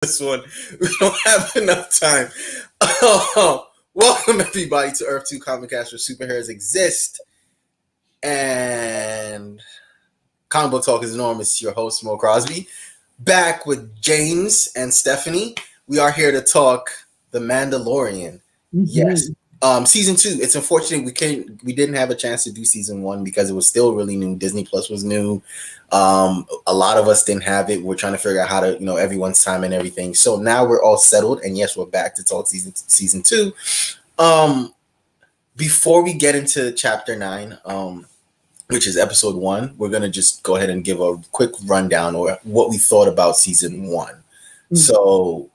this one. We don't have enough time. Welcome everybody to Earth 2 Comic Cast where superheroes exist. And Comic Book Talk is enormous. Your host, Mo Crosby. Back with James and Stephanie. We are here to talk The Mandalorian. Mm-hmm. Yes. Season 2. It's unfortunate we didn't have a chance to do season 1 because it was still really new. Disney Plus was new. A lot of us didn't have it. We're trying to figure out how to, everyone's time and everything. So now we're all settled, and yes, we're back to talk season 2. Before we get into chapter 9, which is episode 1, we're gonna just go ahead and give a quick rundown or what we thought about season 1. Mm-hmm. So,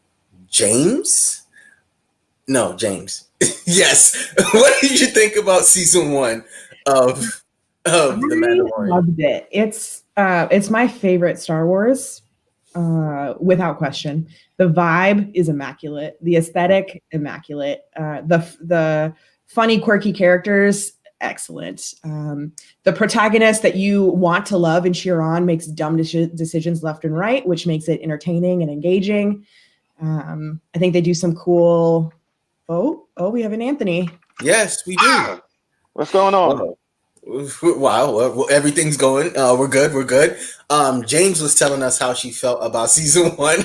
James. Yes. What did you think about season 1 of The Mandalorian? I loved it. It's my favorite Star Wars, without question. The vibe is immaculate. The aesthetic, immaculate. The funny, quirky characters, excellent. The protagonist that you want to love and cheer on makes dumb decisions left and right, which makes it entertaining and engaging. I think they do some cool. Oh, we have an Anthony. Yes, we do. What's going on? Wow, well, everything's going. We're good. James was telling us how she felt about season 1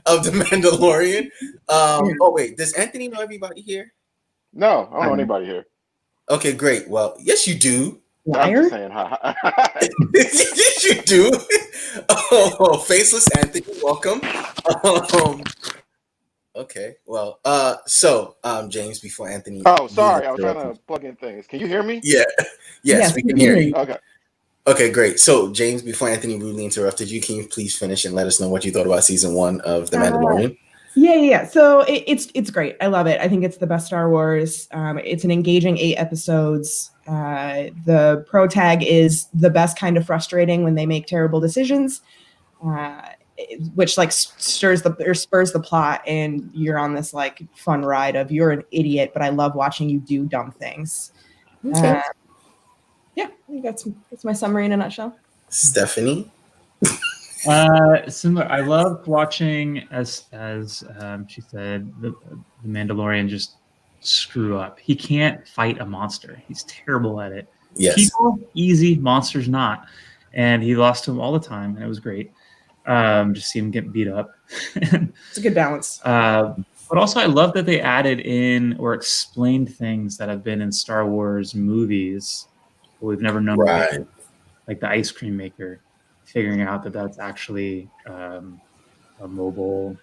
of The Mandalorian. Oh wait, does Anthony know everybody here? No, I don't know anybody here. Okay, great. Well, yes, you do. I'm just saying hi. Yes, you do. Oh, faceless Anthony, welcome. Okay, well, James, before Anthony. Oh, sorry, I was trying to plug in things. Can you hear me? Yeah, yes, we can hear you. Okay, great. So, James, before Anthony rudely interrupted you, can you please finish and let us know what you thought about season 1 of The Mandalorian? Yeah. So it's great. I love it. I think it's the best Star Wars. It's an engaging 8 episodes. The pro tag is the best kind of frustrating when they make terrible decisions. Which spurs the plot, and you're on this fun ride of you're an idiot, but I love watching you do dumb things. Okay. I think that's my summary in a nutshell. Stephanie. Similar. I love watching as she said, the Mandalorian just screw up. He can't fight a monster. He's terrible at it. Yes. People easy, monsters not, and he lost to him all the time, and it was great. Just see him get beat up. It's a good balance. But also I love that they added in or explained things that have been in Star Wars movies but we've never known. Right. Like the ice cream maker, figuring out that that's actually a mobile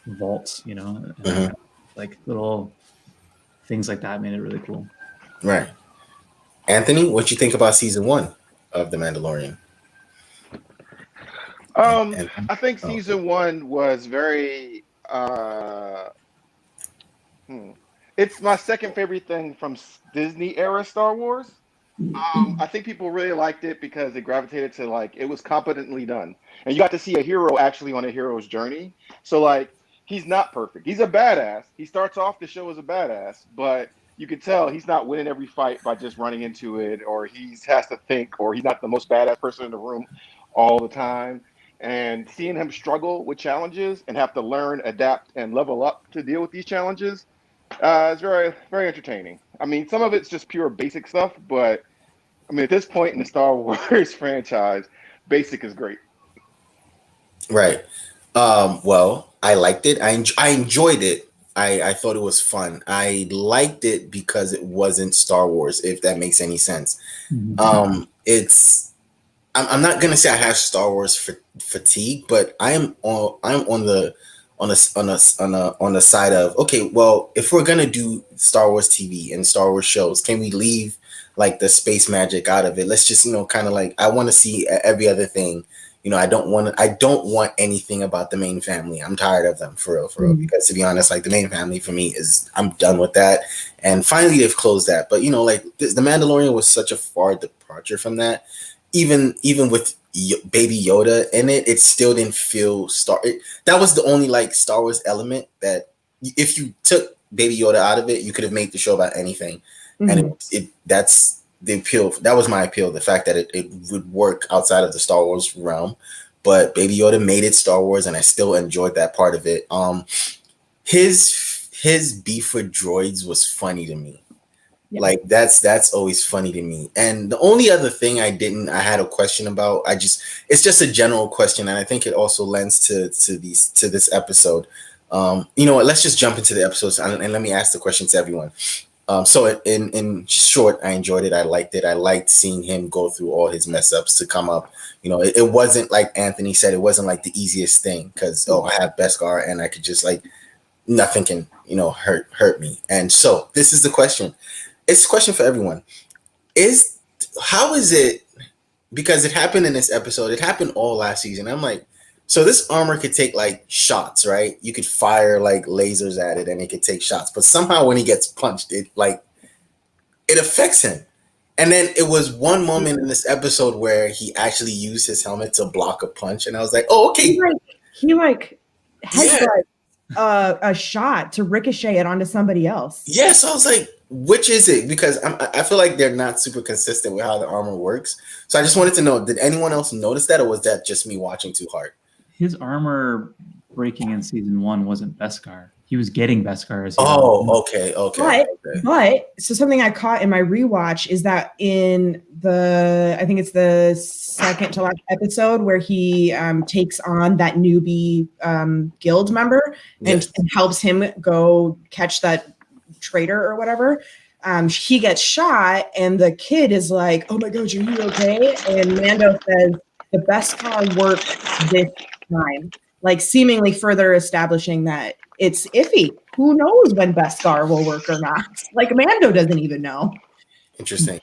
vault, like little things like that made it really cool. Right. Anthony, what you think about season 1 of The Mandalorian? I think season 1 was very it's my second favorite thing from Disney era Star Wars. I think people really liked it because they gravitated to it was competently done, and you got to see a hero actually on a hero's journey. So he's not perfect. He's a badass. He starts off the show as a badass, but you can tell he's not winning every fight by just running into it, or he has to think, or he's not the most badass person in the room all the time. And seeing him struggle with challenges and have to learn, adapt, and level up to deal with these challenges is very, very entertaining. I mean, some of it's just pure basic stuff, but I mean, at this point in the Star Wars franchise, basic is great. Right. Well, I liked it. I enjoyed it. I thought it was fun. I liked it because it wasn't Star Wars, if that makes any sense. Mm-hmm. I'm not gonna say I have Star Wars fatigue, but I'm on the side of, okay, well, if we're gonna do Star Wars TV and Star Wars shows, can we leave the space magic out of it? Let's just kind of I want to see every other thing. I don't want anything about the main family. I'm tired of them for real. Mm-hmm. Because to be honest, the main family for me I'm done with that. And finally they've closed that. But the Mandalorian was such a far departure from that. Even with Baby Yoda in it, it still didn't feel that was the only Star Wars element that if you took Baby Yoda out of it, you could have made the show about anything. Mm-hmm. And that's the appeal. That was my appeal. The fact that it would work outside of the Star Wars realm. but Baby Yoda made it Star Wars, and I still enjoyed that part of it. His beef with droids was funny to me. Yeah. Like that's always funny to me. And the only other thing I had a question about, it's just a general question, and I think it also lends to this episode. You know what? Let's just jump into the episodes, and let me ask the question to everyone. So in short, I enjoyed it. I liked it. I liked seeing him go through all his mess ups to come up. You know, it wasn't like Anthony said. It wasn't like the easiest thing because I have Beskar and I could just like nothing can hurt me. And so this is the question. It's a question for everyone. How is it? Because it happened in this episode. It happened all last season. I'm like, so this armor could take like shots, right? You could fire like lasers at it and it could take shots. But somehow when he gets punched, it affects him. And then it was one moment in this episode where he actually used his helmet to block a punch. And I was like, oh, okay. He has a shot to ricochet it onto somebody else. Yeah, so I was like, which is it? Because I feel like they're not super consistent with how the armor works. So I just wanted to know, did anyone else notice that, or was that just me watching too hard? His armor breaking in season 1 wasn't Beskar. He was getting Beskar as okay. But so something I caught in my rewatch is that in I think it's the second to last episode where he takes on that newbie guild member and helps him go catch that traitor or whatever. He gets shot and the kid is like, oh my God, are you okay? And Mando says the Beskar worked this time, like seemingly further establishing that it's iffy. Who knows when Beskar will work or not? Like Mando doesn't even know. Interesting.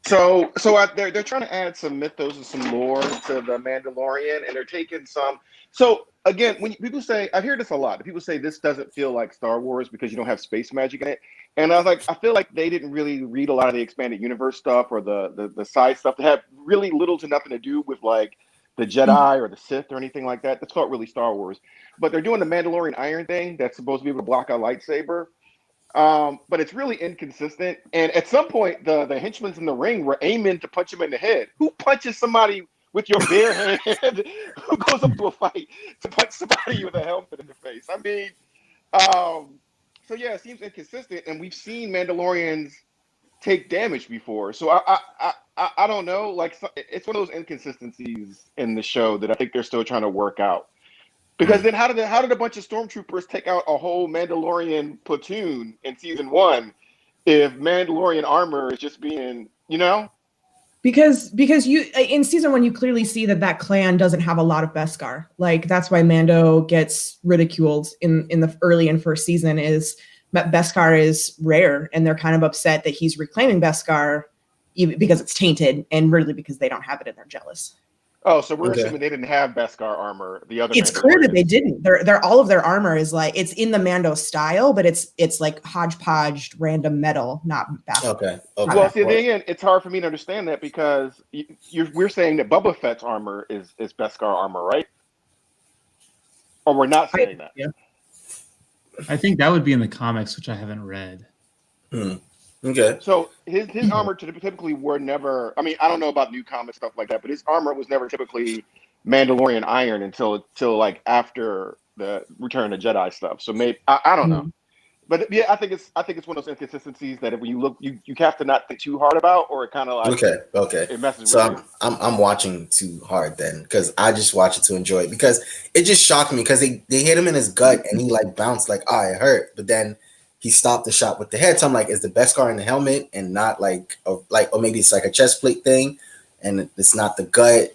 So they're trying to add some mythos and some lore to the Mandalorian, and they're taking some. So again, when people say, I hear this a lot. People say this doesn't feel like Star Wars because you don't have space magic in it. And I was like, I feel like they didn't really read a lot of the expanded universe stuff or the side stuff that had really little to nothing to do with like the Jedi or the Sith or anything like that. That's not really Star Wars. But they're doing the Mandalorian iron thing that's supposed to be able to block a lightsaber. But it's really inconsistent. And at some point, the henchmen in the ring were aiming to punch him in the head. Who punches somebody with your bare hand? Who goes up to a fight to punch somebody with a helmet in the face? I mean, so yeah, it seems inconsistent. And we've seen Mandalorians take damage before. So I don't know. Like, it's one of those inconsistencies in the show that I think they're still trying to work out. Because then how did a bunch of stormtroopers take out a whole Mandalorian platoon in season 1 if Mandalorian armor is just being, Because you in season 1 you clearly see that clan doesn't have a lot of Beskar. Like that's why Mando gets ridiculed in the early and first season is Beskar is rare and they're kind of upset that he's reclaiming Beskar because it's tainted and really because they don't have it and they're jealous. Oh, so we're assuming they didn't have Beskar armor. The other it's clear that they didn't. They're all of their armor is like it's in the Mando style, but it's like hodgepodged random metal, not Beskar. Okay. Well, see, again, it's hard for me to understand that because we're saying that Boba Fett's armor is Beskar armor, right? Or we're not saying that. Yeah. I think that would be in the comics, which I haven't read. Okay. So his armor typically were never. I mean, I don't know about new comic stuff like that, but his armor was never typically Mandalorian iron until like after the Return of Jedi stuff. So maybe I don't know, but yeah, I think it's one of those inconsistencies that if you look, you have to not think too hard about, or it kind of like okay. It messes so with you. I'm watching too hard then because I just watch it to enjoy it because it just shocked me because they hit him in his gut and he like bounced like it hurt, but then he stopped the shot with the head. So I'm like, is the Beskar in the helmet and not like or maybe it's like a chest plate thing and it's not the gut.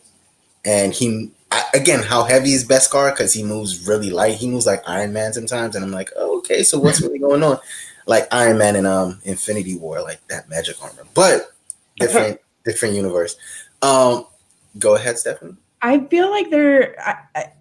And how heavy is Beskar? Because he moves really light. He moves like Iron Man sometimes. And I'm like, oh, okay, so what's really going on? Like Iron Man in Infinity War, like that magic armor. But different universe. Go ahead, Stephanie. I feel like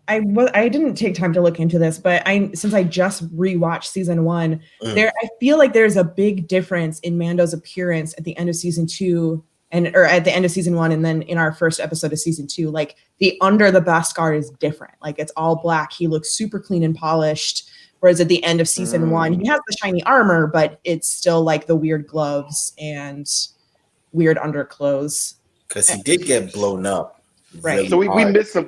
I didn't take time to look into this, but since I just rewatched season 1, I feel like there's a big difference in Mando's appearance at the end of season 2 or at the end of season 1 and then in our first episode of season 2. Like the under the Beskar is different. Like it's all black. He looks super clean and polished. Whereas at the end of season 1, he has the shiny armor, but it's still like the weird gloves and weird underclothes. Because he did get blown up. Right. really So we hard. missed some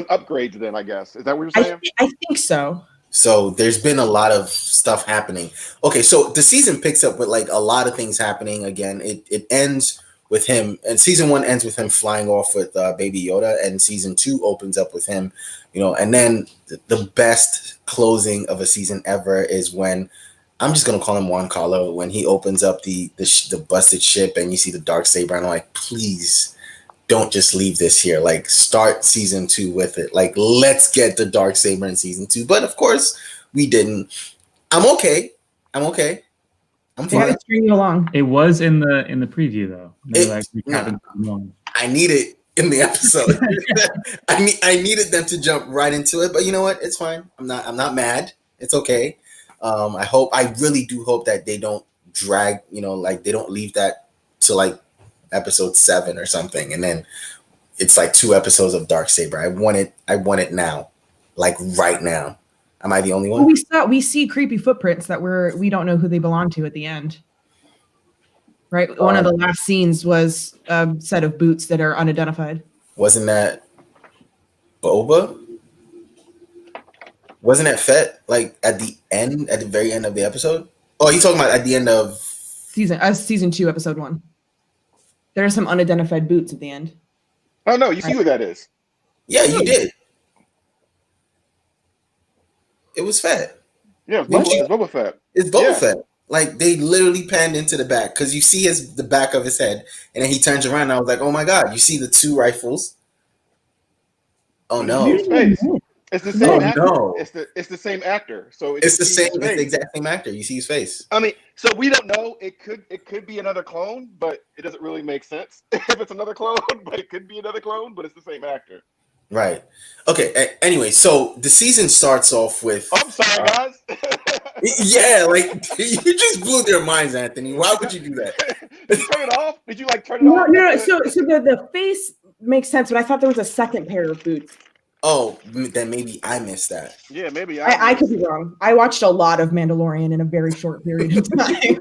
upgrades then, I guess. Is that what you're saying? I think so. So there's been a lot of stuff happening. Okay, so the season picks up with like a lot of things happening again. It ends with him, and season 1 ends with him flying off with Baby Yoda, and season 2 opens up with him, and then the best closing of a season ever is when I'm just gonna call him Juan Carlo, when he opens up the busted ship and you see the dark saber, and I'm like, please don't just leave this here. Like, start season 2 with it. Like, let's get the dark saber in season 2. But of course, we didn't. I'm okay. I'm They had fine. to string you along. It was in the preview though. I need it in the episode. I needed them to jump right into it. But you know what? It's fine. I'm not mad. It's okay. I really do hope that they don't drag. Like they don't leave that to like episode 7 or something, and then it's like 2 episodes of Darksaber. I want it now, like right now. Am I the only one? Well, we see creepy footprints that we don't know who they belong to at the end. Right, one of the last scenes was a set of boots that are unidentified. Wasn't that Boba? Wasn't that Fett like at the very end of the episode? Oh, you talking about at the end of season 2, episode 1? There are some unidentified boots at the end. Oh no, you see who that is? Yeah, you did. It was Fett. Yeah, it's Boba Fett. It's Boba Fett. Like they literally panned into the back because you see the back of his head, and then he turns around. And I was like, "Oh my god!" You see the 2 rifles. Oh no! It's the same actor. No. It's the same actor. So it's the same. It's the exact same actor. You see his face. I mean, so we don't know. It could be another clone, but it doesn't really make sense if it's another clone. But it could be another clone, but it's the same actor. Right. Okay. Anyway, so the season starts off with. I'm sorry, guys. Yeah, like you just blew their minds, Anthony. Why would you do that? Did you turn it off? Did you like turn it off? No. So the face makes sense, but I thought there was a second pair of boots. Oh, then maybe I missed that. Yeah, maybe I could be wrong. I watched a lot of Mandalorian in a very short period of time.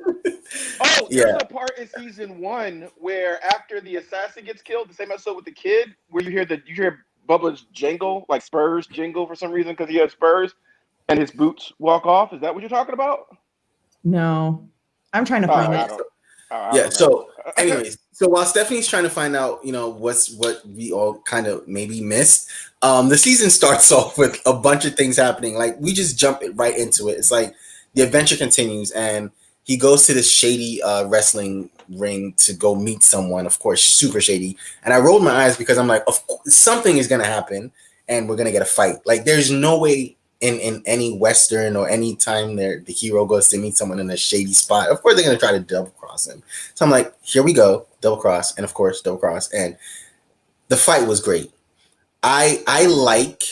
There's a part in season 1 where after the assassin gets killed, the same episode with the kid, where you hear Bubba's jingle, like Spurs jingle for some reason because he has Spurs, and his boots walk off. Is that what you're talking about? No, I'm trying to find it. So anyways, so while Stephanie's trying to find out, what we all kind of maybe missed, the season starts off with a bunch of things happening. Like we just jump right into it. It's like the adventure continues, and he goes to this shady wrestling ring to go meet someone. Of course, super shady. And I rolled my eyes because I'm like, of course, something is gonna happen, and we're gonna get a fight. Like there's no way in any Western or any time the hero goes to meet someone in a shady spot. Of course, they're gonna try to double cross him. So I'm like, here we go, double cross, and of course, double cross. And the fight was great. I like,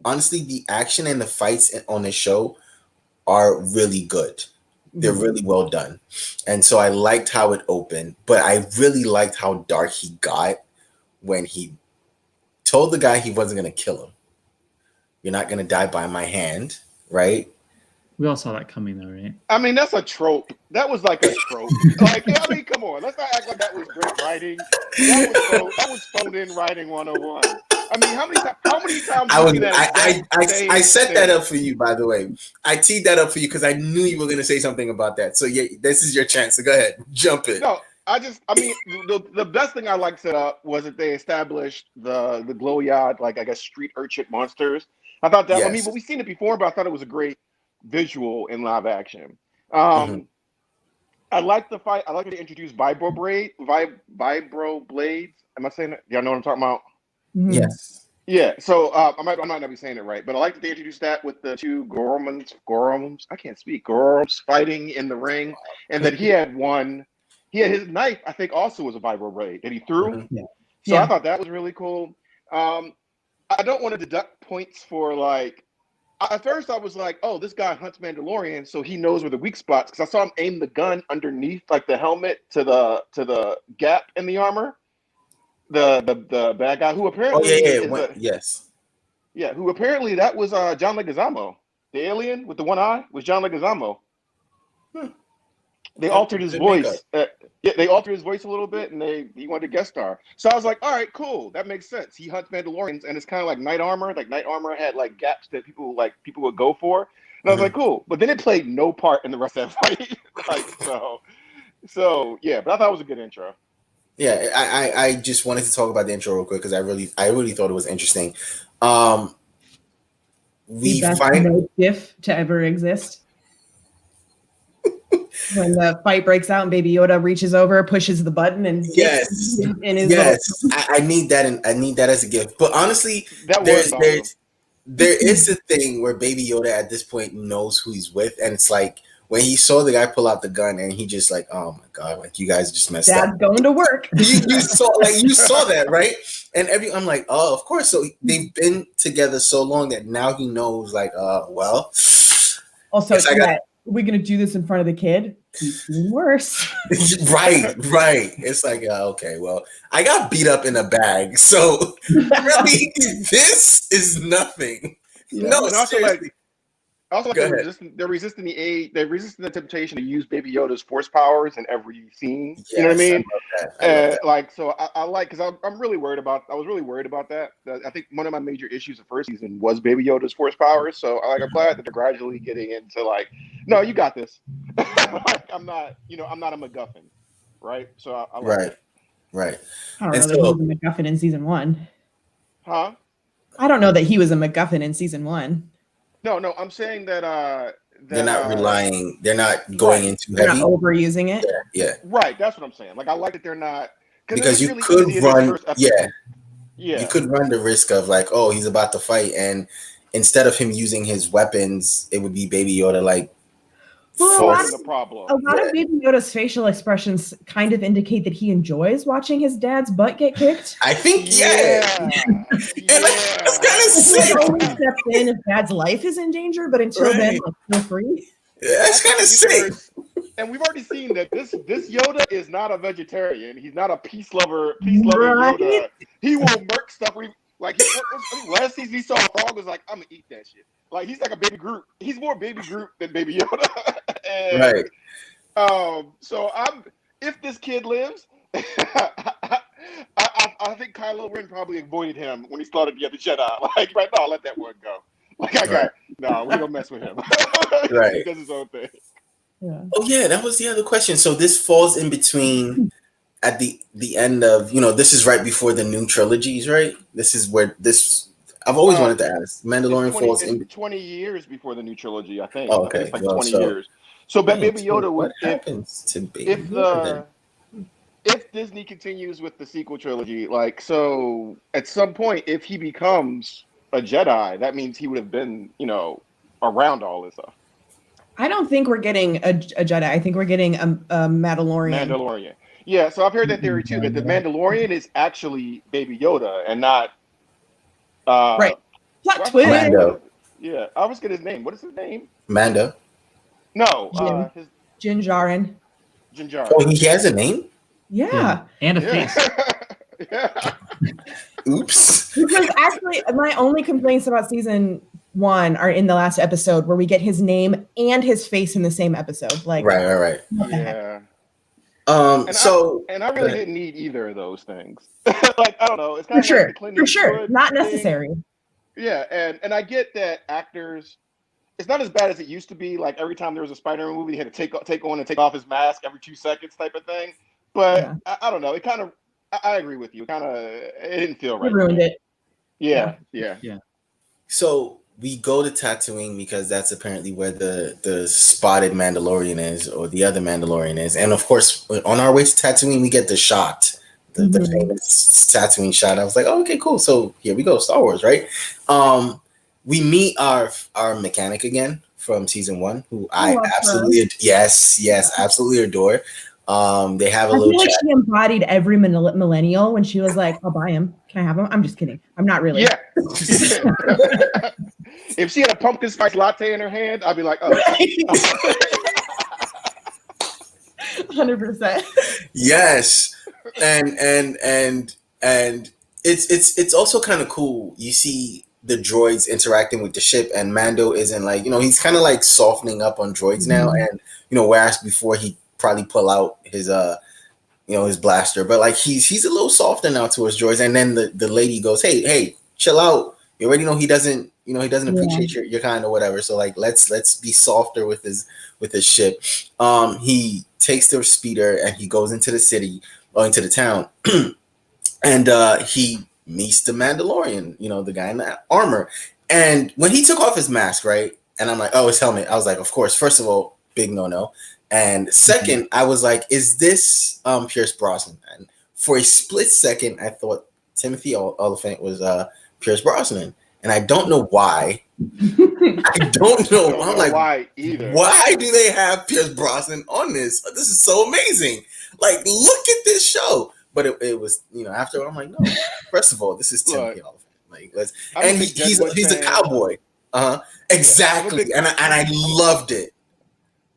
honestly, the action and the fights on the show are really good. They're really well done. And so I liked how it opened, but I really liked how dark he got when he told the guy he wasn't going to kill him. You're not going to die by my hand, right? We all saw that coming though, right? I mean, that's a trope. That was like a trope. Like, I mean, come on. Let's not act like that was great writing. That was phoned in writing 101. I mean, how many times I set that up for you, by the way. I teed that up for you because I knew you were going to say something about that. So yeah, this is your chance. So go ahead, jump in. No, the best thing I like set up was that they established the glow-eyed, like I guess street urchin monsters. I thought that. Yes. I mean, but we've seen it before, but I thought it was a great visual in live action. I like the fight. I like that they introduced vibro blades. Am I saying that? Y'all know what I'm talking about? Yes. Yeah. So I might not be saying it right, but I like that they introduced that with the 2 Gorums. I can't speak. Gorums fighting in the ring, and that he had his knife. I think also was a vibro blade that he threw. Yeah. So I thought that was really cool. I don't want to deduct points for like. At first, I was like, "Oh, this guy hunts Mandalorian, so he knows where the weak spots." Because I saw him aim the gun underneath, like the helmet, to the gap in the armor. The bad guy who apparently who apparently that was John Leguizamo, the alien with the one eye was John Leguizamo. they altered his Good makeup. voice. Yeah, they altered his voice a little bit, and he wanted to guest star. So I was like, all right, cool, that makes sense. He hunts Mandalorians, and it's kind of like Knight Armor. Like Knight Armor had like gaps that people would go for, and I was like, cool. But then it played no part in the rest of that fight. So yeah. But I thought it was a good intro. Yeah, I just wanted to talk about the intro real quick because I really thought it was interesting. The best no GIF to ever exist. When the fight breaks out and Baby Yoda reaches over, pushes the button, and yes, in his I need that, and I need that as a gift. But honestly, That there is a thing where Baby Yoda at this point knows who he's with, and it's like when he saw the guy pull out the gun, and he just like, oh my god, like you guys just messed up. Dad's going to work. you saw that, right? And I'm like, oh, of course. So they've been together so long that now he knows, like, well. Also, we're gonna do this in front of the kid. He's doing worse. right. It's like, okay, well, I got beat up in a bag, so really, this is nothing. Yeah. No, seriously. Also, they're resisting the temptation to use Baby Yoda's force powers in every scene. Yes, you know what I mean? So I like, because I'm really worried about. I was really worried about that. I think one of my major issues the first season was Baby Yoda's force powers. So I'm glad that they're gradually getting into like, no, you got this. I'm not a MacGuffin, right? So I like it. Right. I don't know that he was a MacGuffin in season 1. Huh? I don't know that he was a MacGuffin in season 1. No, I'm saying that they're not relying. They're not going into heavy. They're not overusing it. Yeah. Right. That's what I'm saying. Like I like that they're not, because you could run. Yeah. You could run the risk of like, oh, he's about to fight, and instead of him using his weapons, it would be Baby Yoda like. Well, a lot of Baby Yoda's facial expressions kind of indicate that he enjoys watching his dad's butt get kicked. I think, and that's kind of sick. He only steps in if dad's life is in danger, but until then, like, feel free. Yeah, that's kind of sick. And we've already seen that this Yoda is not a vegetarian. He's not a peace lover right? Yoda. He will murk stuff. Last season he saw a frog, was like, I'm gonna eat that shit. Like he's like a baby Groot. He's more baby Groot than Baby Yoda. Right. So if this kid lives, I think Kylo Ren probably avoided him when he started the other Jedi. Like, right now, let that one go. Like, we don't mess with him. Right. He does his own thing. Yeah. Oh yeah, that was the other question. So this falls in between at the end of, this is right before the new trilogies, right? This is where I've always wanted to ask. Mandalorian falls in 20 years before the new trilogy, I think. Oh, okay. It's like 20 years. So Baby Yoda would. What happens to Baby Yoda? If Disney continues with the sequel trilogy, like, so at some point, if he becomes a Jedi, that means he would have been, around all this stuff. I don't think we're getting a Jedi. I think we're getting a Mandalorian. Yeah, so I've heard that theory too, that the Mandalorian is actually Baby Yoda and not. Right. Plot twist. Mando. Yeah, I always get his name. What is his name? Mando. No, Din Djarin. Din Djarin. Oh, he has a name? Yeah. And a face. Yeah. Oops. Because actually, my only complaints about season 1 are in the last episode where we get his name and his face in the same episode. Like, right. Yeah. And I really didn't need either of those things. Like, I don't know. It's kind of for sure, not necessary. Yeah, and I get that actors. It's not as bad as it used to be. Like every time there was a Spider-Man movie, he had to take on and take off his mask every 2 seconds, type of thing. But I don't know. It kind of. I agree with you. It didn't feel right. You ruined it. Yeah. So we go to Tatooine because that's apparently where the spotted Mandalorian is, or the other Mandalorian is, and of course, on our way to Tatooine, we get the shot, the famous Tatooine shot. I was like, oh, okay, cool. So here we go, Star Wars, right? We meet our mechanic again from season 1, who I absolutely absolutely adore. They have a little chat. She embodied every millennial when she was like, I'll buy him. Can I have him? I'm just kidding. I'm not really. Yeah. If she had a pumpkin spice latte in her hand, I'd be like, oh. 100%. Yes. And it's also kind of cool. You see the droids interacting with the ship, and Mando isn't like, he's kind of like softening up on droids now. And, whereas before he probably pull out his his blaster. But like he's a little softer now towards droids. And then the lady goes, hey, chill out. You already know he doesn't appreciate your kind or whatever. So like let's be softer with his ship. He takes the speeder and he goes into the city or into the town, and he meets the Mandalorian, the guy in the armor. And when he took off his mask, right, and I'm like, oh, his helmet. I was like, of course. First of all, big no. And second, I was like, is this Pierce Brosnan? And for a split second, I thought Timothy Oliphant was Pierce Brosnan. And I don't know why. I don't know. I'm like, why either. Why do they have Pierce Brosnan on this? This is so amazing. Like, look at this show. But it was, after I'm like, no. First of all, this is Timothy Oliphant. Like, he's a cowboy. Exactly. And I loved it.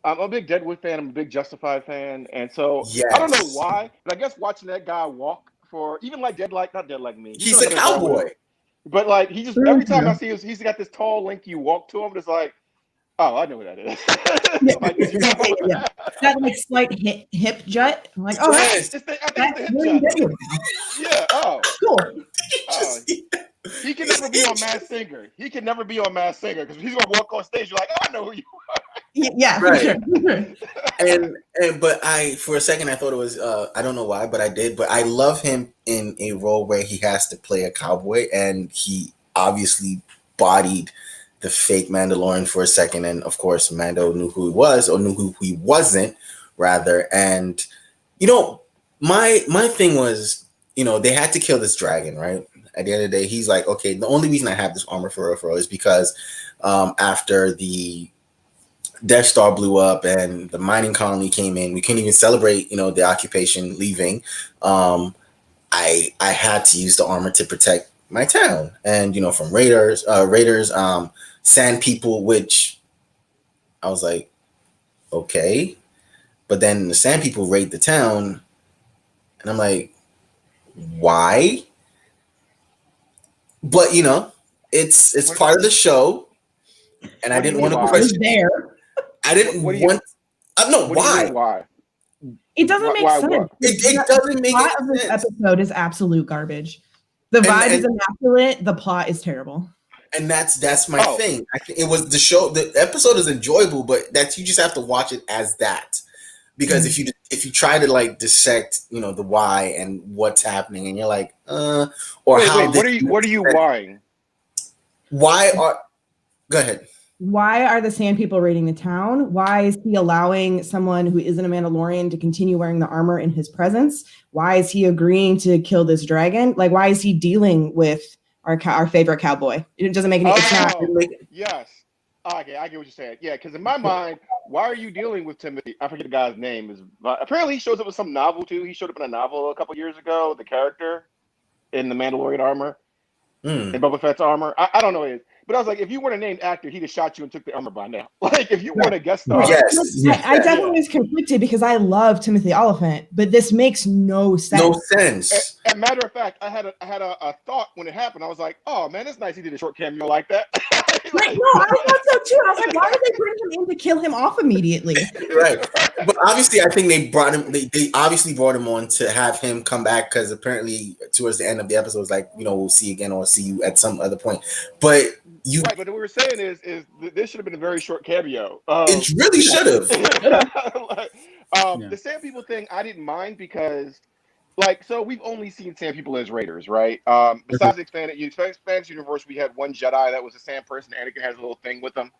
I'm a big Deadwood fan. I'm a big Justified fan. And so I don't know why, but I guess watching that guy walk for even like not Dead Like Me. He's a cowboy. But like he just every time I see him, he's got this tall, lanky walk to him. It's like, oh, I know who that is. That like slight hip jut. I'm like, oh, I think it's the hip jut. Yeah. Oh, cool. He can never be on Masked Singer. He can never be on Masked Singer because he's gonna walk on stage. You're like, oh, I know who you are. Yeah, right. But for a second I thought it was I don't know why, but I did. But I love him in a role where he has to play a cowboy, and he obviously bodied the fake Mandalorian for a second, and of course Mando knew who he was, or knew who he wasn't, rather. And my thing was, they had to kill this dragon, right? At the end of the day, he's like, okay, the only reason I have this armor for real is because after the Death Star blew up and the mining colony came in, we couldn't even celebrate, the occupation leaving. I had to use the armor to protect my town, and from raiders, sand people, which I was like, okay, but then the sand people raid the town, and I'm like, why? But it's part of the show, and I didn't want to question there. I didn't want. No, why? Why? It doesn't make sense. It doesn't make sense. The plot of this episode is absolute garbage. The vibe is immaculate. The plot is terrible. And that's my thing. I think it was the show. The episode is enjoyable, but you just have to watch it as that. Because if you try to like dissect, the why and what's happening, and you're like, what are you whying? Go ahead. Why are the sand people raiding the town? Why is he allowing someone who isn't a Mandalorian to continue wearing the armor in his presence? Why is he agreeing to kill this dragon? Like, why is he dealing with our favorite cowboy? It doesn't make any sense. Yes. Okay, I get what you're saying. Yeah, because in my mind, why are you dealing with Timothy? I forget the guy's name. Apparently he shows up with some novel too. He showed up in a novel a couple years ago, the character in the Mandalorian armor, in Boba Fett's armor. I don't know what it is. But I was like, if you weren't a named actor, he'd have shot you and took the armor by now. Like, if you weren't a guest star. Yes. I definitely was conflicted because I love Timothy Oliphant, but this makes no sense. No sense. As a matter of fact, I had a thought when it happened. I was like, oh, man, it's nice he did a short cameo like that. Like, no, I thought so too. I was like, why did they bring him in to kill him off immediately? Right. But obviously, I think they brought him. They obviously brought him on to have him come back because apparently towards the end of the episode, it's like, we'll see you again or see you at some other point. But right, but what we were saying is this should have been a very short cameo. It really should have. The Sand People thing, I didn't mind because, so we've only seen Sand People as Raiders, right? Besides the expanded universe, we had one Jedi that was a Sand person. Anakin has a little thing with them.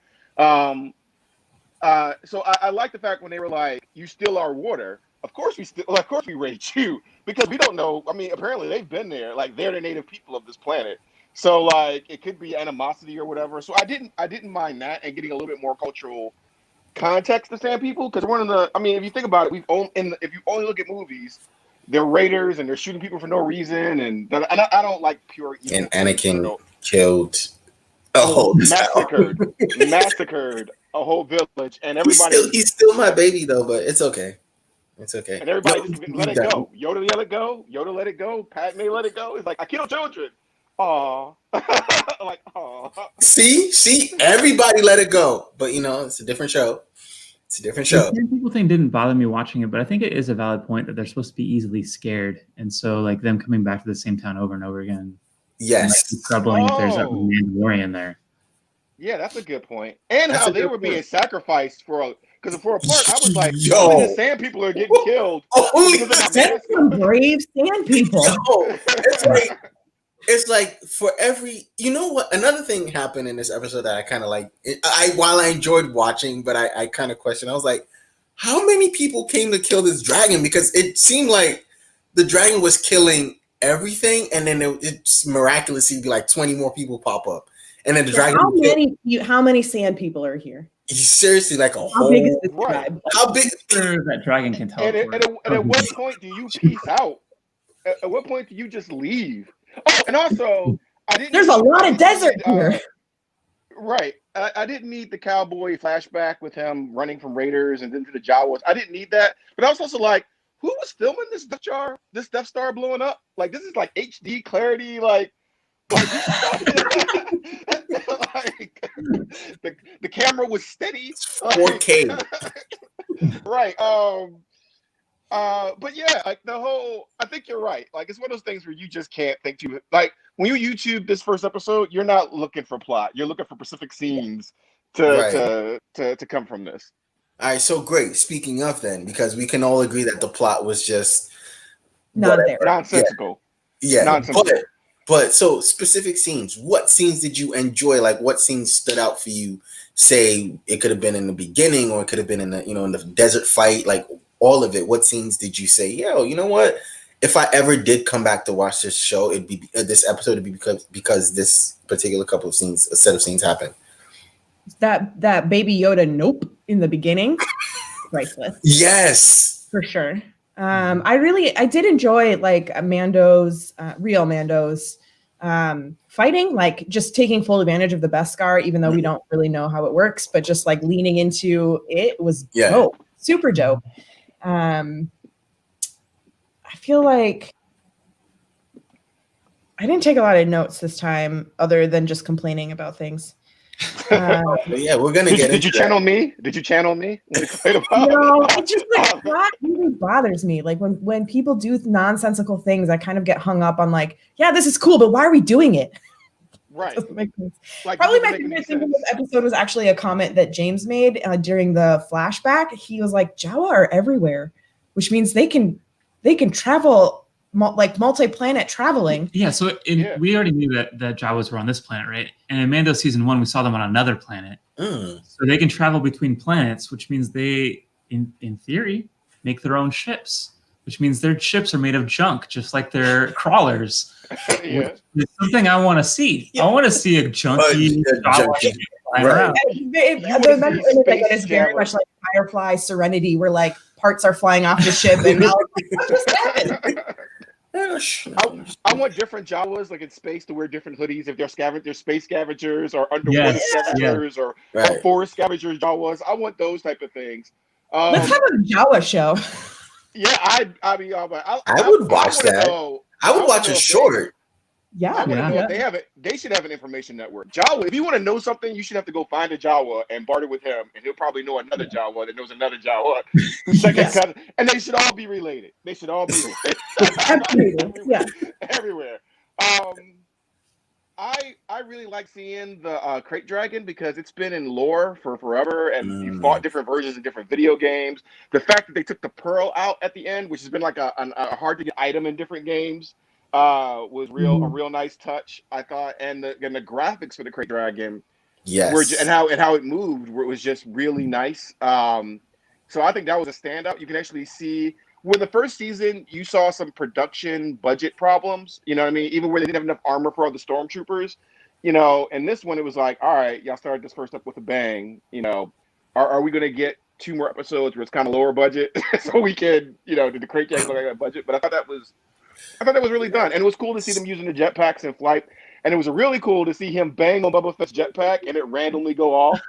So I like the fact when they were like, "You still are water." Of course we raid you because we don't know. I mean, apparently they've been there. Like, they're the native people of this planet. So it could be animosity or whatever. So I didn't mind that and getting a little bit more cultural context to Sand People, because if you think about it, if you only look at movies, they're raiders and they're shooting people for no reason, and I don't like pure evil. And Anakin killed a whole massacred a whole village, and everybody. He's still my baby though, but it's okay. It's okay. And everybody just let it go. Yoda let it go. Yoda let it go. Padme let it go. It's like, I kill children. Aw. Like, aw. See, everybody let it go. But it's a different show. It's a different The show. sand people thing didn't bother me watching it, but I think it is a valid point that they're supposed to be easily scared, and so like them coming back to the same town over and over again. Yes. And, like, troubling if there's a Oh. Mandalorian there. Yeah, that's a good point. And That's how a they good were point. being sacrificed because for a part I was like, Yo. only the sand people are getting killed. Only because they're not That's some brave sand people. Yo, it's like for every, you know what? Another thing happened in this episode that I kind of like. While I enjoyed watching, but I kind of questioned. I was like, how many people came to kill this dragon? Because it seemed like the dragon was killing everything, and then it's miraculously like 20 more people pop up, and then the dragon. How many sand people are here? Seriously, like a How whole. big is this Right. tribe? How big? Sure, that dragon can teleport. And at what point do you peace out? At what point do you just leave? Oh, and also, There's a lot of desert here. Right. I didn't need the cowboy flashback with him running from Raiders and then to the Jawas. I didn't need that. But I was also like, who was filming this Death Star blowing up? Like, this is like HD clarity. Like like the camera was steady. 4K. Right. But yeah, like I think you're right. Like, it's one of those things where you just can't think too. Like, when you YouTube this first episode, you're not looking for plot. You're looking for specific scenes to come from this. All right, so great. Speaking of then, because we can all agree that the plot was just Not there. Nonsensical. Yeah. Nonsensical. But so specific scenes. What scenes did you enjoy? Like, what scenes stood out for you? Say it could have been in the beginning, or it could have been in the in the desert fight. Like, all of it. What scenes did you say, yo, you know what? If I ever did come back to watch this show, it'd be this episode would be because this particular a set of scenes happened. That baby Yoda nope in the beginning, priceless. Yes, for sure. I did enjoy like real Mando's fighting, like just taking full advantage of the Beskar, even though we don't really know how it works, but just like leaning into it was dope, super dope. I feel like I didn't take a lot of notes this time other than just complaining about things. Yeah, we're gonna get. Did you channel me? Did you channel me? No, it just like that really bothers me. Like when people do nonsensical things, I kind of get hung up on like, yeah, this is cool, but why are we doing it? Right. Like, probably my favorite thing in this episode was actually a comment that James made during the flashback. He was like, Jawa are everywhere, which means they can travel. Like multi-planet traveling. Yeah, so we already knew that Jawas were on this planet, right? And in Mando season 1, we saw them on another planet. So they can travel between planets, which means they, in theory, make their own ships, which means their ships are made of junk, just like their crawlers. Yeah. It's something I want to see. I want to see a junky Jawa ship flying around. It's very much like Firefly Serenity, where like parts are flying off the ship and I want different Jawas like in space to wear different hoodies if they're space scavengers or underwater scavengers or forest scavengers Jawas. I want those type of things. Let's have a Jawa show. Yeah, I would watch that. I would watch a short. Yeah. They have it. They should have an information network. Jawa, if you want to know something, you should have to go find a Jawa and barter with him, and he'll probably know another Jawa that knows another Jawa. Cousin, and they should all be related. They should all be related. Yeah. Everywhere. I really like seeing the crate dragon because it's been in lore for forever, and you fought different versions in different video games. The fact that they took the pearl out at the end, which has been like a hard to get item in different games. Was a real nice touch, I thought, and the graphics for the crate dragon, and how it moved was just really nice. So I think that was a standout. You can actually see when the first season you saw some production budget problems. You know what I mean? Even where they didn't have enough armor for all the stormtroopers. And this one it was like, all right, y'all started this first up with a bang. Are we going to get 2 more episodes where it's kind of lower budget so we can, did the crate dragon look like that budget? But I thought that was really done. And it was cool to see them using the jetpacks in flight. And it was really cool to see him bang on Boba Fett's jetpack and it randomly go off.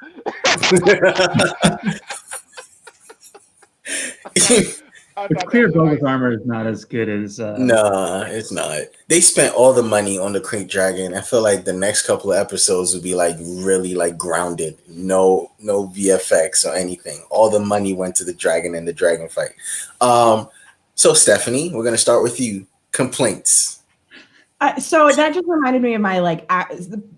I The thought that clear was a nice. Boba's armor is not as good as. Nah, it's not. They spent all the money on the Krayt Dragon. I feel like the next couple of episodes would be like really like grounded. No VFX or anything. All the money went to the dragon and the dragon fight. So Stephanie, we're gonna start with you. Complaints. So that just reminded me of my like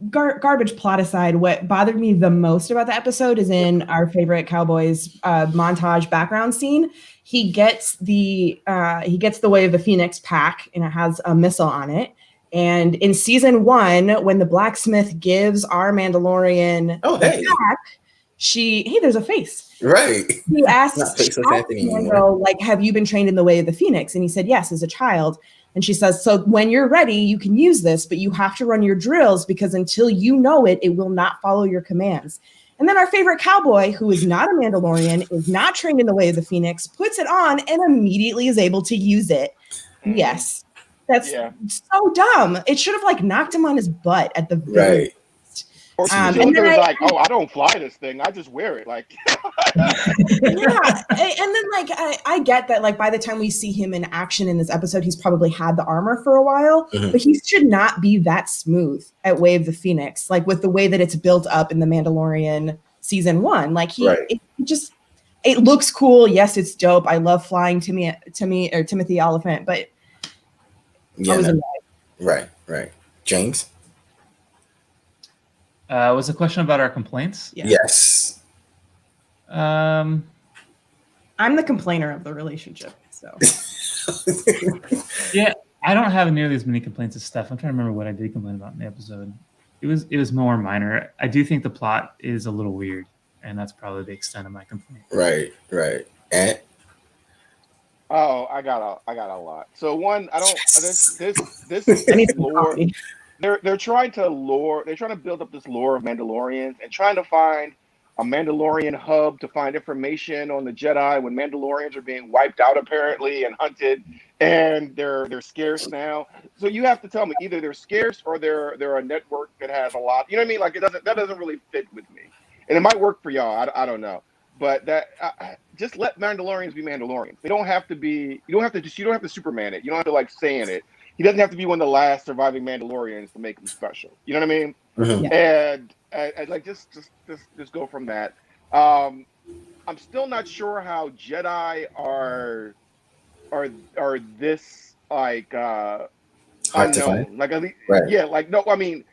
garbage plot aside. What bothered me the most about the episode is in our favorite Cowboys montage background scene. He gets the Way of the Phoenix pack, and it has a missile on it. And in season 1, when the blacksmith gives our Mandalorian the pack, there's a face. Right. He asks, Not Faceless Anthony Mando, like, have you been trained in the Way of the Phoenix? And he said, yes, as a child. And she says, so when you're ready, you can use this, but you have to run your drills because until you know it, it will not follow your commands. And then our favorite cowboy, who is not a Mandalorian, is not trained in the Way of the Phoenix, puts it on and immediately is able to use it. Yes. That's so dumb. It should have like knocked him on his butt at the very right. Or and then was like, oh, I don't fly this thing. I just wear it. Like, yeah. And then like I get that like by the time we see him in action in this episode, he's probably had the armor for a while, but he should not be that smooth at Way of the Phoenix, like with the way that it's built up in the Mandalorian season 1. Like it looks cool. Yes, it's dope. I love flying Timothy Oliphant, but right. James. Was the question about our complaints? Yeah. Yes. I'm the complainer of the relationship, so. Yeah, I don't have nearly as many complaints as Steph. I'm trying to remember what I did complain about in the episode. It was more minor. I do think the plot is a little weird, and that's probably the extent of my complaint. Right. And oh, I got a lot. So one, I don't. This lore. They're trying to build up this lore of Mandalorians and trying to find a Mandalorian hub to find information on the Jedi when Mandalorians are being wiped out apparently and hunted, and they're scarce now. So you have to tell me either they're scarce or they're a network that has a lot. You know what I mean? Like that doesn't really fit with me, and it might work for y'all. I don't know, but that just let Mandalorians be Mandalorians. They don't have to be. You don't have to Superman it. You don't have to like saying it. He doesn't have to be one of the last surviving Mandalorians to make him special. You know what I mean? Mm-hmm. And like just go from that. I'm still not sure how Jedi are this like unknown. Like at least, yeah, like no, I mean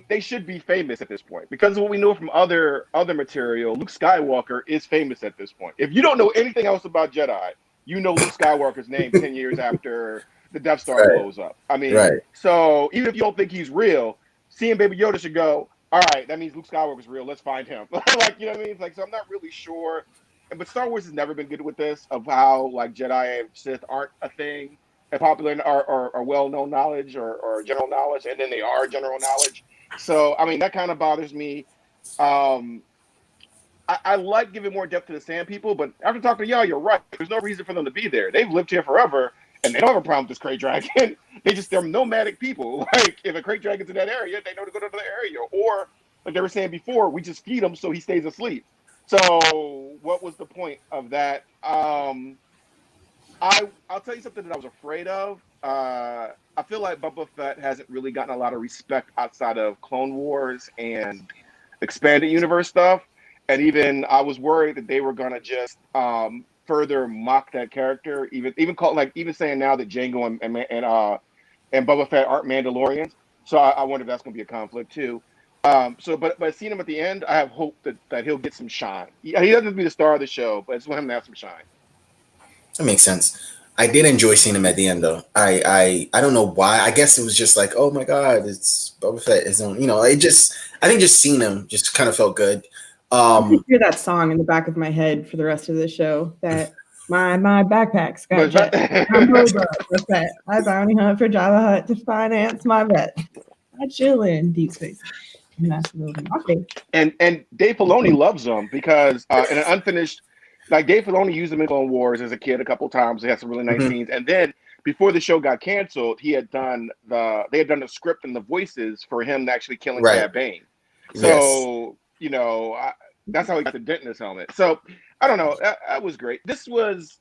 they should be famous at this point because what we know from other material, Luke Skywalker is famous at this point. If you don't know anything else about Jedi, you know Luke Skywalker's name 10 years after the Death Star blows up. I mean, so even if you don't think he's real, seeing Baby Yoda should go, all right, that means Luke Skywalker's real. Let's find him. Like, you know what I mean? It's like, so I'm not really sure. But Star Wars has never been good with this of how like Jedi and Sith aren't a thing, and popular or well-known knowledge or general knowledge, and then they are general knowledge. So, I mean, that kind of bothers me. I like giving more depth to the Sand People, but after talking to y'all, you're right. There's no reason for them to be there. They've lived here forever. And they don't have a problem with this Krayt Dragon. They're nomadic people. Like, if a Krayt Dragon's in that area, they know to go to the area. Or, like they were saying before, we just feed him so he stays asleep. So, what was the point of that? I'll tell you something that I was afraid of. I feel like Boba Fett hasn't really gotten a lot of respect outside of Clone Wars and expanded universe stuff. And even I was worried that they were going to just further mock that character, even saying now that Jango and Boba Fett aren't Mandalorians. So I wonder if that's going to be a conflict too. But seeing him at the end, I have hope that he'll get some shine. He doesn't have to be the star of the show, but I just want him to have some shine. That makes sense. I did enjoy seeing him at the end though. I don't know why. I guess it was just like, oh my God, it's Boba Fett is on. You know, I think just seeing him just kind of felt good. I can hear that song in the back of my head for the rest of the show. That my backpack's got jet. I'm Boba Fett. I bounty hunt for Java Hut to finance my vet. I chill in deep space. And that's a little bit And Dave Filoni loves them because in an unfinished, like Dave Filoni used them in Clone Wars as a kid a couple times. They had some really nice scenes. And then before the show got canceled, they had done the script and the voices for him actually killing Cad Bane. So you know, that's how he got the dent in his helmet. So I don't know. That was great. This was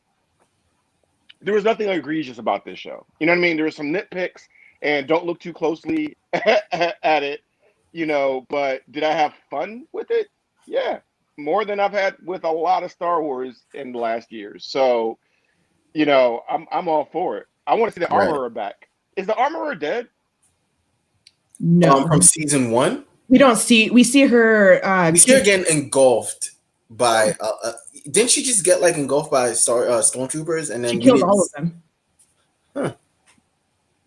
there was nothing egregious about this show. You know what I mean? There were some nitpicks, and don't look too closely at it, but did I have fun with it? Yeah, more than I've had with a lot of Star Wars in the last years. So, I'm all for it. I want to see the Right. Armorer back. Is the Armorer dead? No, From season 1, we see her. we see her getting engulfed by. Didn't she just get like engulfed by stormtroopers and then she kills all of them. Huh.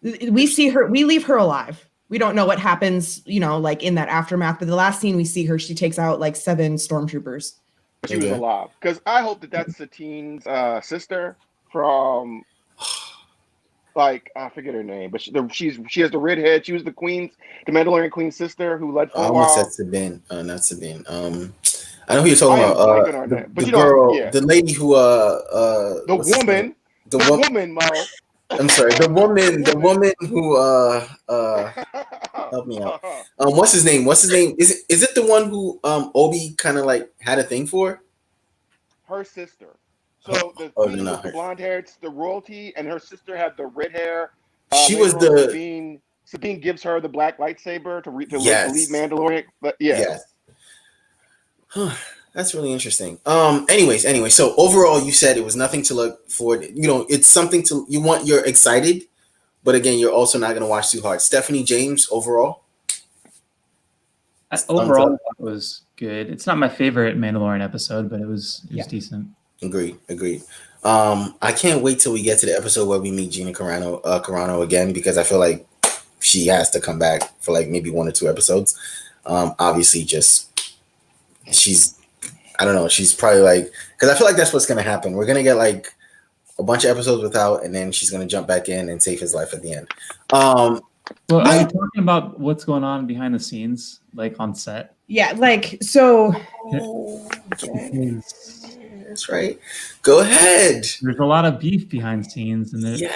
We see her. We leave her alive. We don't know what happens, like in that aftermath. But the last scene we see her, she takes out like 7 stormtroopers. She was alive. Because I hope that's Satine's sister from. Like, I forget her name, but she has the red head. She was the Mandalorian queen's sister who led for a while. I almost said Sabine, not Sabine. I know who you're talking about. The girl, the lady who the woman, Mo. I'm sorry, the woman who help me out. What's his name? Is it the one who Obi kind of like had a thing for? Her sister. So the queen was the blonde hair, it's the royalty, and her sister had the red hair. She was the Sabine gives her the black lightsaber to lead Mandalorian. But yes. Huh. That's really interesting. Anyway, so overall, you said it was nothing to look forward. It's something you're excited, but again, you're also not going to watch too hard. Stephanie James, overall. Overall, it was good. It's not my favorite Mandalorian episode, but it was decent. Agreed. I can't wait till we get to the episode where we meet Gina Carano again, because I feel like she has to come back for like maybe 1 or 2 episodes. Obviously, I don't know. She's probably like, because I feel like that's what's going to happen. We're going to get like a bunch of episodes without, and then she's going to jump back in and save his life at the end. Well, are you talking about what's going on behind the scenes, like on set? Yeah, like, so. That's right. Go ahead. There's a lot of beef behind scenes, and the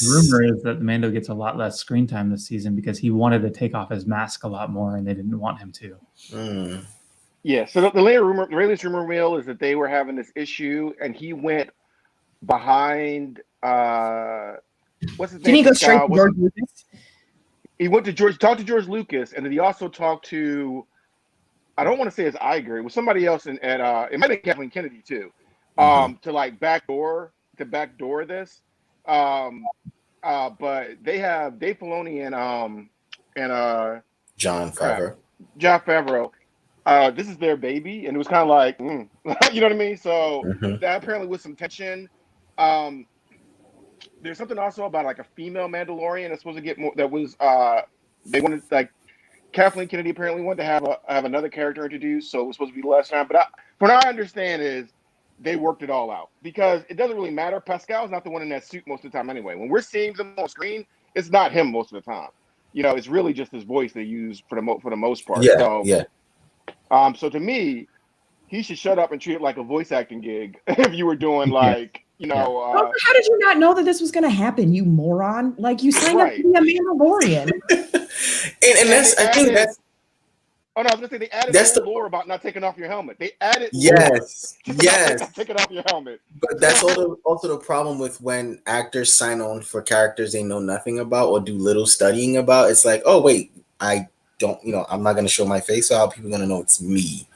rumor is that Mando gets a lot less screen time this season because he wanted to take off his mask a lot more, and they didn't want him to. Yeah. So the latest rumor mill is that they were having this issue, and he went behind. What's his name? Didn't he go straight to George Lucas? He went to talked to George Lucas, and then he also talked to. I don't want to say it's Iger. It was somebody else it might have been Kathleen Kennedy too. To like backdoor this. But they have Dave Filoni and Jon Favreau. Jon Favreau. This is their baby, and it was kind of like, you know what I mean? So that apparently was some tension. There's something also about like a female Mandalorian that's supposed to get more. That was they wanted like. Kathleen Kennedy apparently wanted to have another character introduced, so it was supposed to be less time. But from what I understand is they worked it all out because it doesn't really matter. Pascal's not the one in that suit most of the time anyway. When we're seeing them on screen, it's not him most of the time. It's really just his voice they use for the most part. So to me, he should shut up and treat it like a voice acting gig if you were doing like. How did you not know that this was going to happen, you moron? Like, you signed up to be a Mandalorian. and that's, I think that's. Oh no, I was gonna say they added the lore about not taking off your helmet. They added yes, taking off your helmet. But that's also the problem with when actors sign on for characters they know nothing about or do little studying about. It's like, oh wait, I don't, I'm not gonna show my face, so how are people gonna know it's me?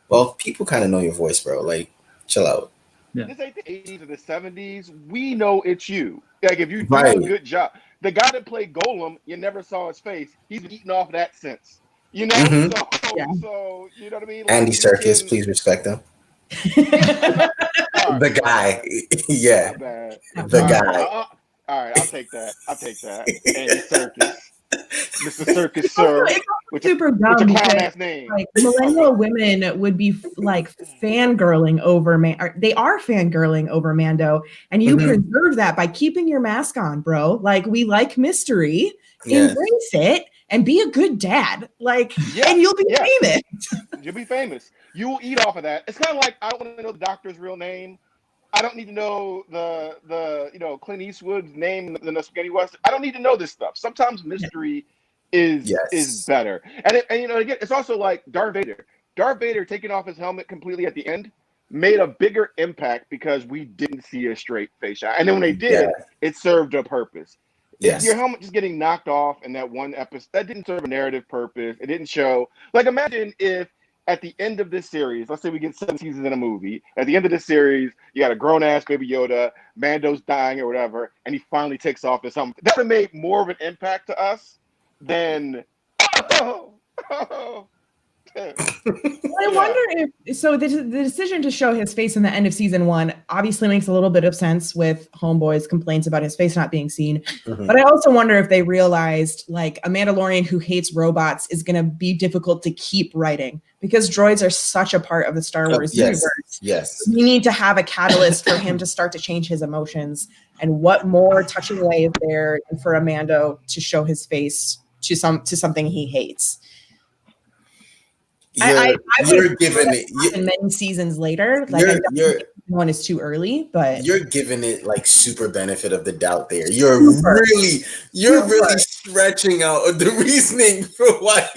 Well, people kind of know your voice, bro. Like, chill out. Yeah. This ain't the 80s or the 70s. We know it's you. Like, if you do a good job. The guy that played Golem, you never saw his face. He's eating off that sense. So you know what I mean? Like, Andy Serkis, please respect him. The guy. Yeah. The guy. All right, I'll take that. Andy Serkis. Mr. Circus, sir. It's super dumb because like millennial women would be like fangirling over they are fangirling over Mando, and you preserve that by keeping your mask on, bro. Like, we like mystery, embrace it, and be a good dad. Like, and you'll be famous. You'll be famous. You will eat off of that. It's kind of like, I don't want to know the doctor's real name. I don't need to know the Clint Eastwood's name in the spaghetti western. I don't need to know this stuff. Sometimes mystery is better. And again, it's also like Darth Vader. Darth Vader taking off his helmet completely at the end made a bigger impact because we didn't see a straight face shot. And then when they did, it served a purpose. Yes. Your helmet just getting knocked off in that one episode, that didn't serve a narrative purpose. It didn't show. Like, imagine if at the end of this series, let's say we get 7 seasons in a movie, at the end of this series, you got a grown-ass Baby Yoda, Mando's dying or whatever, and he finally takes off this helmet. That would have made more of an impact to us than, I wonder if so. The decision to show his face in the end of season 1 obviously makes a little bit of sense with Homeboy's complaints about his face not being seen. But I also wonder if they realized like a Mandalorian who hates robots is going to be difficult to keep writing because droids are such a part of the Star Wars universe. Yes, we need to have a catalyst for him to start to change his emotions. And what more touching way is there than for a Mando to show his face to something he hates? You're giving it many seasons later. Like one is too early, but you're giving it like super benefit of the doubt there. You're really stretching out the reasoning for why.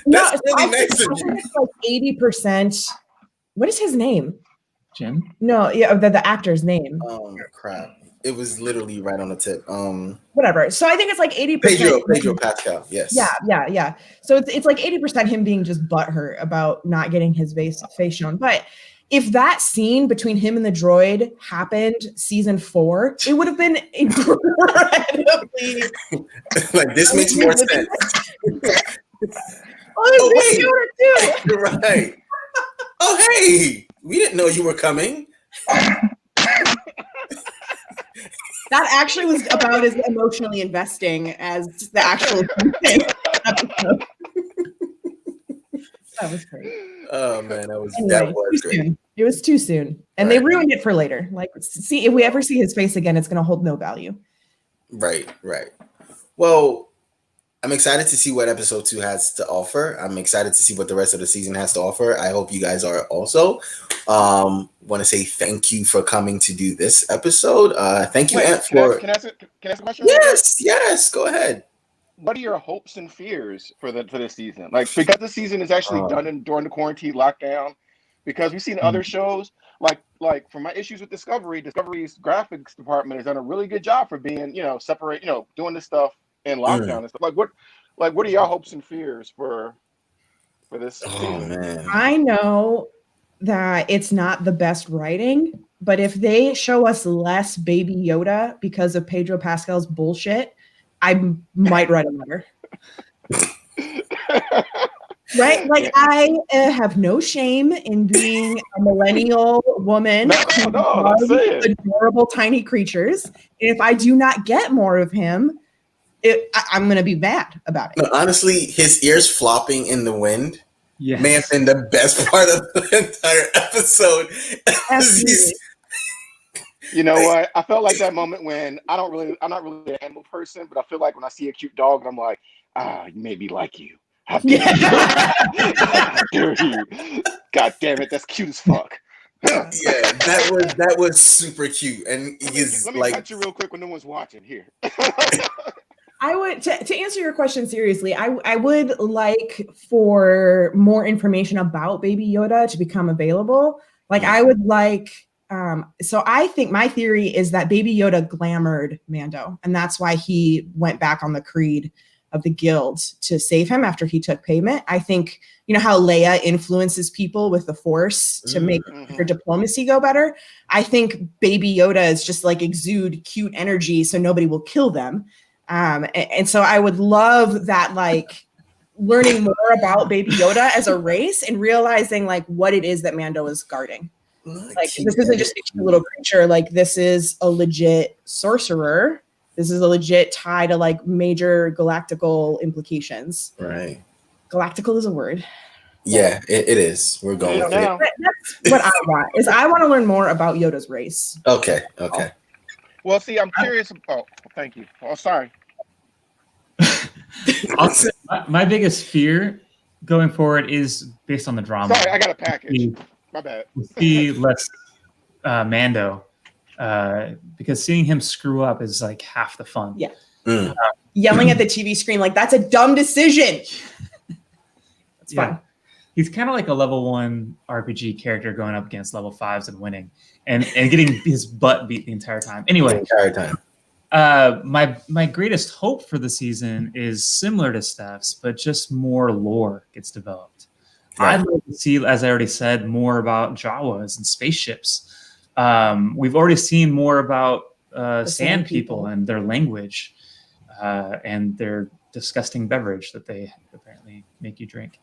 That's really nice of you. It's like 80%. What is his name? Jim? No, yeah, the actor's name. Oh crap. It was literally right on the tip. Whatever. So I think it's like 80%. Pedro Pascal. Yes. Yeah. So it's like 80% him being just butthurt about not getting his face shown. But if that scene between him and the droid happened season 4, it would have been incredibly. Like this makes more sense. Oh, wait, you're right. Oh, hey, we didn't know you were coming. That actually was about as emotionally investing as the actual thing. That was great. Oh man, that was great. Soon. It was too soon, and they ruined it for later. Like, see, if we ever see his face again, it's going to hold no value. Right. Well, I'm excited to see what episode 2 has to offer. I'm excited to see what the rest of the season has to offer. I hope you guys are also. Want to say thank you for coming to do this episode. Thank you, Ant, for. Can I ask a question? Yes. Go ahead. What are your hopes and fears for this season? Like, because the season is actually done during the quarantine lockdown. Because we've seen other shows like from my issues with Discovery's graphics department has done a really good job for being separate doing this stuff in lockdown and stuff. What are your hopes and fears for this season? Man. I know that it's not the best writing, but if they show us less Baby Yoda because of Pedro Pascal's bullshit, I might write a letter. Right? Like, I have no shame in being a millennial woman who loves adorable tiny creatures. If I do not get more of him, I'm going to be mad about it. No, honestly, his ears flopping in the wind may have been the best part of the entire episode. You know what? I felt like that moment when I'm not really an animal person, but I feel like when I see a cute dog, and I'm like, you made me like you. How dare you? God damn it, that's cute as fuck. Yeah, that was super cute, and he's let me cut you real quick when no one's watching here. I would to answer your question seriously. I would like for more information about Baby Yoda to become available. Like, I would like. So I think my theory is that Baby Yoda glamored Mando, and that's why he went back on the creed of the guild to save him after he took payment. I think, how Leia influences people with the Force to make her diplomacy go better. I think Baby Yoda is just like exude cute energy so nobody will kill them. And so I would love that, like, learning more about Baby Yoda as a race and realizing like what it is that Mando is guarding. Like, this isn't just a cute little creature. Like, this is a legit sorcerer. This is a legit tie to like major galactical implications. Right. Galactical is a word. Yeah, it is. We're going with it. That's what I want. I want to learn more about Yoda's race. Okay. Well, see, I'm curious. Oh, thank you. Oh, sorry. My biggest fear going forward is based on the drama. Sorry, I got a package. My bad. See less Mando. Because seeing him screw up is like half the fun. Yeah. Yelling at the TV screen like that's a dumb decision. It's fun. he's kind of like a level 1 RPG character going up against level 5s and winning, and getting his butt beat the entire time. Anyway, the entire time. My greatest hope for the season is similar to Steph's, but just more lore gets developed. Right. I'd like to see, as I already said, more about Jawas and spaceships. We've already seen more about sand people and their language and their disgusting beverage that they apparently make you drink.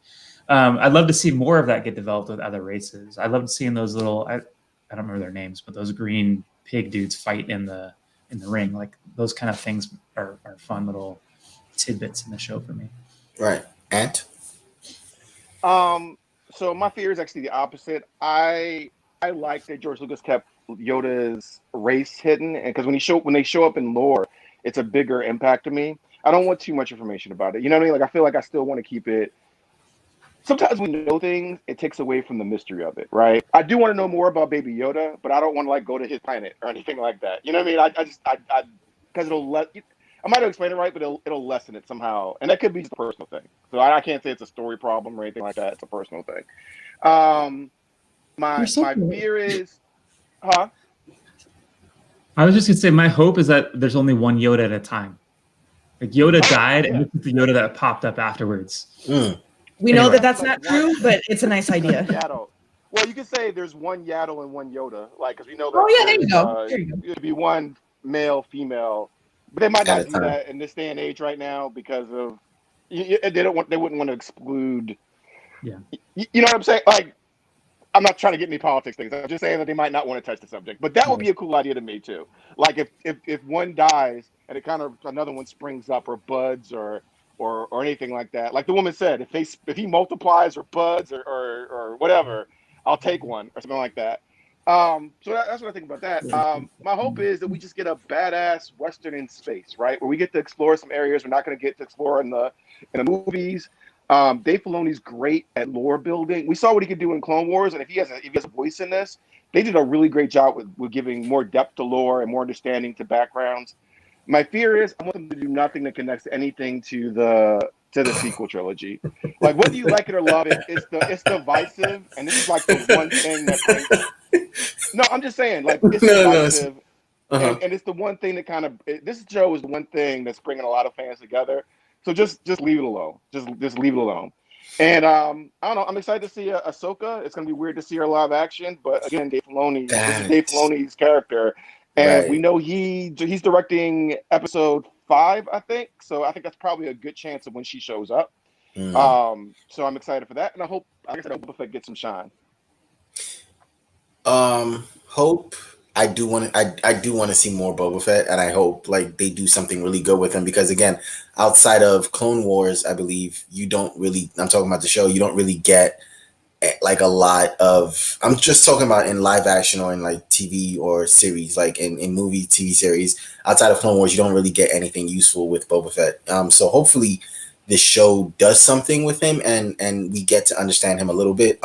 I'd love to see more of that get developed with other races. I loved seeing those little, I don't remember their names, but those green pig dudes fight in the ring. Like those kind of things are fun little tidbits in the show for me. Right. Ant? So my fear is actually the opposite. I like that George Lucas kept Yoda's race hidden, and because when they show up in lore, it's a bigger impact to me. I don't want too much information about it. You know what I mean? Like I feel like I still want to keep it. Sometimes we know things, it takes away from the mystery of it, right? I do want to know more about Baby Yoda, but I don't want to like go to his planet or anything like that. You know what I mean? I because it'll let. I might have explained it right, but it'll lessen it somehow, and that could be just a personal thing. So I can't say it's a story problem or anything like that. It's a personal thing. My fear is, huh? I was just gonna say my hope is that there's only one Yoda at a time. Like Yoda died, and this is the Yoda that popped up afterwards. We know that that's not true, but it's a nice idea. Yaddle. Well, you could say there's one Yaddle and one Yoda, like because we know that. Oh yeah, there you go. There you go. It'd be one male, female, but they might not do that in this day and age right now because of they wouldn't want to exclude. Yeah. You know what I'm saying? Like, I'm not trying to get any politics things. I'm just saying that they might not want to touch the subject. But that would be a cool idea to me too. Like if one dies and it kind of another one springs up or buds or anything like that. Like the woman said, if he multiplies or buds or whatever, I'll take one or something like that. So that's what I think about that. My hope is that we just get a badass Western in space, right? Where we get to explore some areas we're not going to get to explore in the movies. Dave Filoni's great at lore building. We saw what he could do in Clone Wars, and if he has a voice in this, they did a really great job with giving more depth to lore and more understanding to backgrounds. My fear is I want them to do nothing that connects anything to the sequel trilogy. Like whether you like it or love it, it's divisive, and this is like the one thing that brings. No, I'm just saying, like it's divisive, and it's the one thing that kind of this show is the one thing that's bringing a lot of fans together. So just leave it alone. Just leave it alone. And I don't know. I'm excited to see Ahsoka. It's gonna be weird to see her live action, but again, Dave Filoni. This is Dave Filoni's character, and we know he's directing episode 5, I think. So I think that's probably a good chance of when she shows up. So I'm excited for that, and I hope, like I said, Boba Fett gets some shine. Hope. I do want to see more Boba Fett, and I hope like they do something really good with him because again, outside of Clone Wars, I believe you don't really. I'm talking about the show. You don't really get like a lot of. I'm just talking about in live action or in like TV or series, like in movie TV series. Outside of Clone Wars, you don't really get anything useful with Boba Fett. So hopefully, the show does something with him, and we get to understand him a little bit.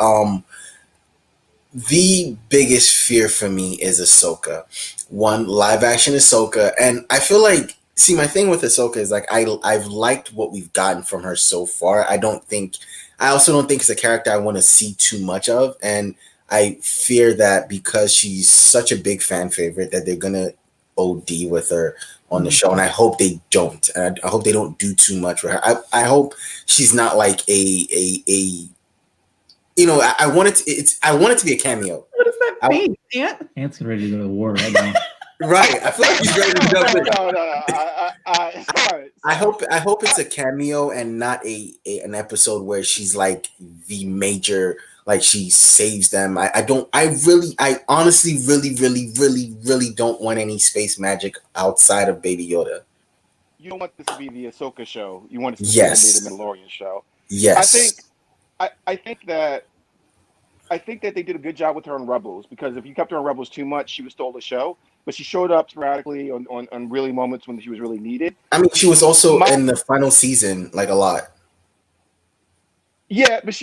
The biggest fear for me is Ahsoka. One, live action Ahsoka. And I feel like, see, my thing with Ahsoka is like, I've liked what we've gotten from her so far. I also don't think it's a character I want to see too much of. And I fear that because she's such a big fan favorite that they're going to OD with her on the show. And I hope they don't. And I hope they don't do too much with her. I hope she's not like a you know, I want it to be a cameo. What does that mean, Ant? Ant's ready to go to war right now. Right. I feel like he's ready to jump in. No. I hope it's a cameo and not an episode where she's like the major, like she saves them. I honestly really don't want any space magic outside of Baby Yoda. You don't want this to be the Ahsoka show. You want it to be the Mandalorian show. Yes. I think that they did a good job with her on Rebels because if you kept her on Rebels too much, she would stole the show. But she showed up sporadically on really moments when she was really needed. I mean, she was also in the final season like a lot. Yeah, but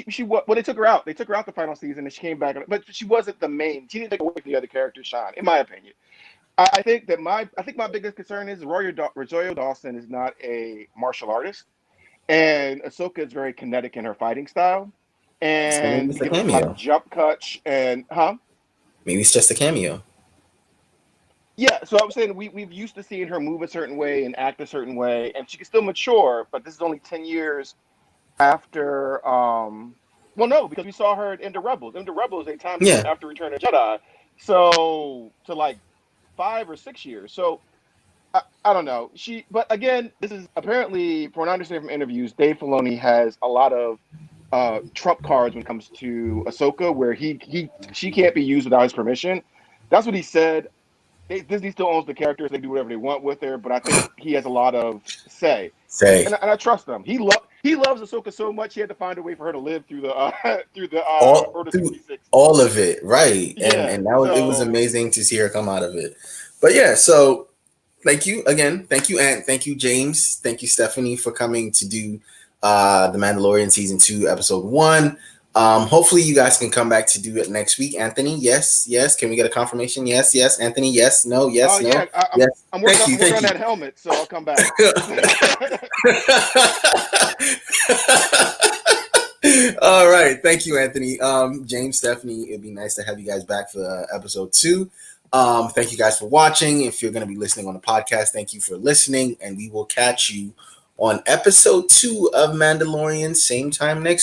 they took her out. They took her out the final season and she came back. But she wasn't the main. She didn't take away from the other characters' shine, in my opinion. I think my biggest concern is Rosario Dawson is not a martial artist. And Ahsoka is very kinetic in her fighting style. So maybe and it's he a gives us a lot of cameo. jump cuts and Maybe it's just a cameo. Yeah, so I was saying we've used to seeing her move a certain way and act a certain way, and she can still mature, but this is only 10 years after. Well, no, because we saw her in the Rebels. In the Rebels, they timed it Yeah. after Return of the Jedi, so to like 5 or 6 years. So I don't know. But again, this is apparently, from what I understand from interviews, Dave Filoni has a lot of trump cards when it comes to Ahsoka, where she can't be used without his permission. That's what he said. Disney still owns the characters; they do whatever they want with her. But I think he has a lot of say, Say and I trust him. He loves Ahsoka so much he had to find a way for her to live through the through the all Order through 66. all of it, right? Yeah, And that was, it was so amazing to see her come out of it. But yeah, so thank you again. Thank you, Ant. Thank you, James. Thank you, Stephanie, for coming to do the Mandalorian season 2, episode 1. Hopefully you guys can come back to do it next week. Anthony, yes, yes. Can we get a confirmation? Yes, yes. Anthony, yes, no, yes, no, yeah, yes. I'm Thank you, working thank on you. that helmet, so I'll come back. All right. Thank you, Anthony. James, Stephanie, it'd be nice to have you guys back for episode 2. Thank you guys for watching. If you're going to be listening on the podcast, thank you for listening. And we will catch you on episode 2 of Mandalorian, same time next